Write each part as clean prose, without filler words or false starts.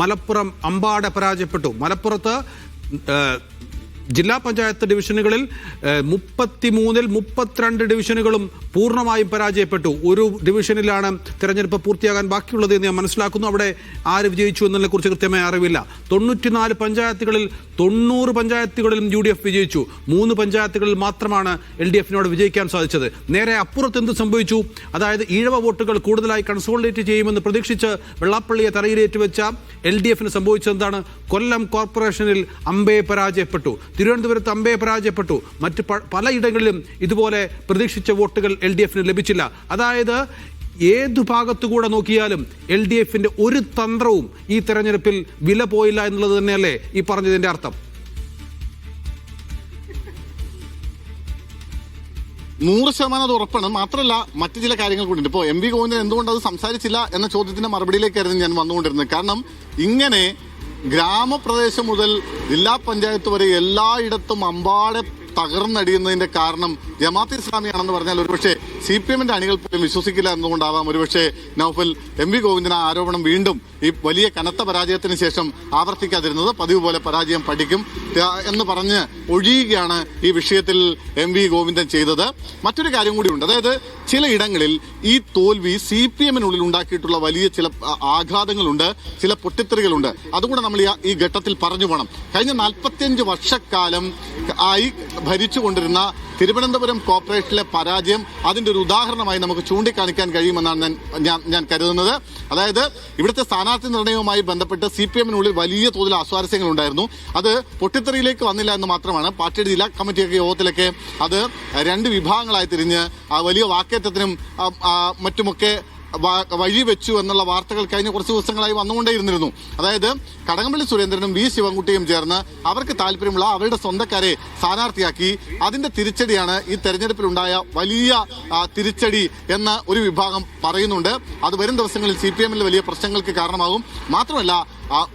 മലപ്പുറം അമ്പാടെ പരാജയപ്പെട്ടു. മലപ്പുറത്ത് ജില്ലാ പഞ്ചായത്ത് ഡിവിഷനുകളിൽ 33-ൽ 32 ഡിവിഷനുകളും പൂർണ്ണമായും പരാജയപ്പെട്ടു. ഒരു ഡിവിഷനിലാണ് തെരഞ്ഞെടുപ്പ് പൂർത്തിയാകാൻ ബാക്കിയുള്ളത് എന്ന് ഞാൻ മനസ്സിലാക്കുന്നു. അവിടെ ആര് വിജയിച്ചു എന്നതിനെ കുറിച്ച് കൃത്യമായ അറിവില്ല. 94 പഞ്ചായത്തുകളിൽ 90 പഞ്ചായത്തുകളിലും UDF വിജയിച്ചു. 3 പഞ്ചായത്തുകളിൽ മാത്രമാണ് LDFിനോട് വിജയിക്കാൻ സാധിച്ചത്. നേരെ അപ്പുറത്ത് എന്ത് സംഭവിച്ചു? അതായത് ഈഴവ വോട്ടുകൾ കൂടുതലായി കൺസോളിഡേറ്റ് ചെയ്യുമെന്ന് പ്രതീക്ഷിച്ച് വെള്ളാപ്പള്ളിയെ തലയിലേറ്റ് വെച്ച LDFിന് സംഭവിച്ചത് എന്താണ്? കൊല്ലം കോർപ്പറേഷനിൽ അമ്പയെ പരാജയപ്പെട്ടു, തിരുവനന്തപുരത്ത് അമ്പയെ പരാജയപ്പെട്ടു, മറ്റ് പലയിടങ്ങളിലും ഇതുപോലെ പ്രതീക്ഷിച്ച വോട്ടുകൾ LDFിന് ലഭിച്ചില്ല. അതായത് ഏതു ഭാഗത്തുകൂടെ നോക്കിയാലും LDFിന്റെ ഒരു തന്ത്രവും ഈ തെരഞ്ഞെടുപ്പിൽ വില പോയില്ല എന്നുള്ളത് തന്നെയല്ലേ ഈ പറഞ്ഞതിന്റെ അർത്ഥം? 100% അത് ഉറപ്പാണ്. മാത്രമല്ല മറ്റു ചില കാര്യങ്ങൾ കൂടി. ഇപ്പോൾ MV ഗോവിന്ദൻ എന്തുകൊണ്ട് അത് സംസാരിച്ചില്ല എന്ന ചോദ്യത്തിന്റെ മറുപടിയിലേക്കായിരുന്നു ഞാൻ വന്നുകൊണ്ടിരുന്നത്. കാരണം ഇങ്ങനെ ഗ്രാമപ്രദേശം മുതൽ ജില്ലാ പഞ്ചായത്ത് വരെ എല്ലായിടത്തും അമ്പാടെ തകർന്നടിയുന്നതിന്റെ കാരണം ജമാഅത്തെ ഇസ്ലാമിയാണെന്ന് പറഞ്ഞാൽ ഒരുപക്ഷെ CPMന്റെ അണികൾ പോലും വിശ്വസിക്കില്ല എന്നതുകൊണ്ടാവാം ഒരുപക്ഷെ നൗഫൽ MV ഗോവിന്ദൻ ആ ആരോപണം വീണ്ടും ഈ വലിയ കനത്ത പരാജയത്തിന് ശേഷം ആവർത്തിക്കാതിരുന്നത്. പതിവ് പോലെ പരാജയം പഠിക്കും എന്ന് പറഞ്ഞ് ഒഴിയുകയാണ് ഈ വിഷയത്തിൽ MV ഗോവിന്ദൻ ചെയ്തത്. മറ്റൊരു കാര്യം കൂടിയുണ്ട്. അതായത് ചിലയിടങ്ങളിൽ ഈ തോൽവി CPMനുള്ളിൽ ഉണ്ടാക്കിയിട്ടുള്ള വലിയ ചില ആഘാതങ്ങളുണ്ട്, ചില പൊട്ടിത്തെറികളുണ്ട്. അതുകൂടെ നമ്മൾ ഈ ഘട്ടത്തിൽ പറഞ്ഞു പോകണം. കഴിഞ്ഞ 45 വർഷക്കാലം ആയി ഭരിച്ചുകൊണ്ടിരുന്ന തിരുവനന്തപുരം കോർപ്പറേഷനിലെ പരാജയം അതിന്റെ ഒരു ഉദാഹരണമായി നമുക്ക് ചൂണ്ടിക്കാണിക്കാൻ കഴിയുമെന്നാണ് ഞാൻ കരുതുന്നത്. അതായത് ഇവിടുത്തെ സ്ഥാനാർത്ഥി നിർണയവുമായി ബന്ധപ്പെട്ട് CPMനുള്ളിൽ വലിയ തോതിൽ അസ്വാരസ്യങ്ങൾ ഉണ്ടായിരുന്നു. അത് പൊട്ടിത്തെറിയിലേക്ക് വന്നില്ല എന്ന് മാത്രമാണ്. പാർട്ടിയുടെ ജില്ലാ കമ്മിറ്റിയൊക്കെ യോഗത്തിലൊക്കെ അത് 2 വിഭാഗങ്ങളായി തിരിഞ്ഞ് വലിയ വാക്കേറ്റത്തിനും മറ്റുമൊക്കെ വഴിവെച്ചു എന്നുള്ള വാർത്തകൾ കഴിഞ്ഞ കുറച്ച് ദിവസങ്ങളായി വന്നുകൊണ്ടേയിരുന്നിരുന്നു. അതായത് കടകംപള്ളി സുരേന്ദ്രനും V ശിവൻകുട്ടിയും ചേർന്ന് അവർക്ക് താല്പര്യമുള്ള അവരുടെ സ്വന്തക്കാരെ സ്ഥാനാർത്ഥിയാക്കി. അതിന്റെ തിരിച്ചടിയാണ് ഈ തെരഞ്ഞെടുപ്പിലുണ്ടായ വലിയ തിരിച്ചടി എന്ന് ഒരു വിഭാഗം പറയുന്നുണ്ട്. അത് വരും ദിവസങ്ങളിൽ CPMൽ വലിയ പ്രശ്നങ്ങൾക്ക് കാരണമാകും. മാത്രമല്ല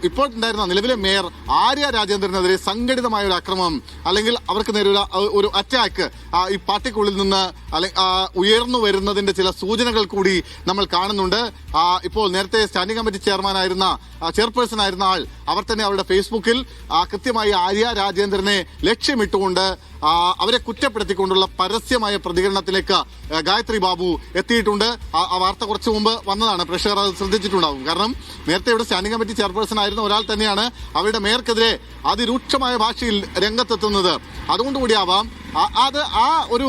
ഇപ്പോൾ ഉണ്ടായിരുന്ന നിലവിലെ മേയർ ആര്യ രാജേന്ദ്രനെതിരെ സംഘടിതമായ ഒരു ആക്രമണം അല്ലെങ്കിൽ അവർക്ക് നേരെ ഒരു അറ്റാക്ക് ഈ പാർട്ടിക്കുള്ളിൽ നിന്ന് ഉയർന്നു വരുന്നതിന്റെ ചില സൂചനകൾ കൂടി നമ്മൾ കാണുന്നുണ്ട്. ഇപ്പോൾ നേരത്തെ സ്റ്റാൻഡിംഗ് കമ്മിറ്റി ചെയർപേഴ്സൺ ആയിരുന്ന ആൾ അവർ തന്നെ അവരുടെ ഫേസ്ബുക്കിൽ കൃത്യമായി ആര്യ രാജേന്ദ്രനെ ലക്ഷ്യമിട്ടുകൊണ്ട് അവരെ കുറ്റപ്പെടുത്തിക്കൊണ്ടുള്ള പരസ്യമായ പ്രതികരണത്തിലേക്ക് ഗായത്രി ബാബു എത്തിയിട്ടുണ്ട്. ആ വാർത്ത കുറച്ചു മുമ്പ് വന്നതാണ്. പ്രേക്ഷകർ അത് ശ്രദ്ധിച്ചിട്ടുണ്ടാകും. കാരണം നേരത്തെ ഇവിടെ സ്റ്റാൻഡിംഗ് കമ്മിറ്റി ചെയർപേഴ്സൺ ആയിരുന്ന ഒരാൾ തന്നെയാണ് അവരുടെ മേയർക്കെതിരെ അതിരൂക്ഷമായ ഭാഷയിൽ രംഗത്തെത്തുന്നത്. അതുകൊണ്ടുകൂടിയാവാം അത് ആ ഒരു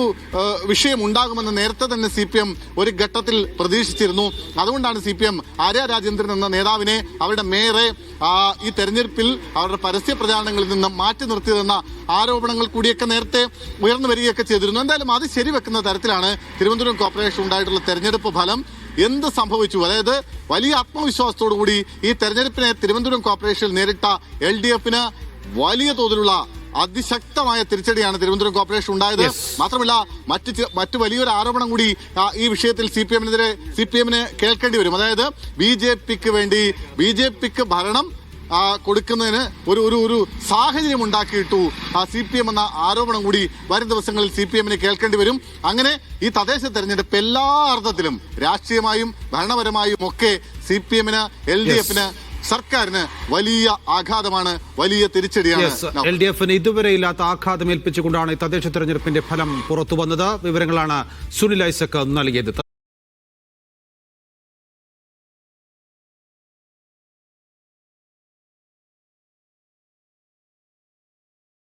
വിഷയം ഉണ്ടാകുമെന്ന് നേരത്തെ തന്നെ CPM ഒരു ഘട്ടത്തിൽ പ്രതീക്ഷിച്ചിരുന്നു. അതുകൊണ്ടാണ് CPM ആര്യ രാജേന്ദ്രൻ എന്ന നേതാവിനെ അവരുടെ മേയറെ ഈ തെരഞ്ഞെടുപ്പിൽ അവരുടെ പരസ്യ പ്രചാരണങ്ങളിൽ നിന്ന് മാറ്റി നിർത്തിയതെന്ന ആരോപണങ്ങൾ കൂടിയൊക്കെ നേരത്തെ ഉയർന്നു വരികയൊക്കെ ചെയ്തിരുന്നു. എന്തായാലും അത് ശരിവെക്കുന്ന തരത്തിലാണ് തിരുവനന്തപുരം കോർപ്പറേഷൻ ഉണ്ടായിട്ടുള്ള തെരഞ്ഞെടുപ്പ് ഫലം. എന്ത് സംഭവിച്ചു? അതായത് വലിയ ആത്മവിശ്വാസത്തോടു കൂടി ഈ തെരഞ്ഞെടുപ്പിനെ തിരുവനന്തപുരം കോർപ്പറേഷനിൽ നേരിട്ട LDFന് വലിയ തോതിലുള്ള അതിശക്തമായ തിരിച്ചടിയാണ് തിരുവനന്തപുരം കോർപ്പറേഷൻ ഉണ്ടായത്. മാത്രമല്ല മറ്റു വലിയൊരു ആരോപണം കൂടി ഈ വിഷയത്തിൽ CPMന് കേൾക്കേണ്ടി വരും. അതായത് BJPക്ക് ഭരണം കൊടുക്കുന്നതിന് ഒരു സാഹചര്യം ഉണ്ടാക്കിയിട്ടു CPM എന്ന ആരോപണം കൂടി വരും ദിവസങ്ങളിൽ CPMന് കേൾക്കേണ്ടി വരും. അങ്ങനെ ഈ തദ്ദേശ തെരഞ്ഞെടുപ്പ് എല്ലാ അർത്ഥത്തിലും രാഷ്ട്രീയമായും ഭരണപരമായും ഒക്കെ CPMന് LDFന് സർക്കാരിന് വലിയ ആഘാതമാണ്, വലിയ തിരിച്ചടിയാണ്. LDFന് ഇതുവരെ ഇല്ലാത്ത ആഘാതം ഏൽപ്പിച്ചുകൊണ്ടാണ് ഈ തദ്ദേശ തെരഞ്ഞെടുപ്പിന്റെ ഫലം പുറത്തു വന്നത്. വിവരങ്ങളാണ് സുനിൽ ഐസക് നൽകിയത്.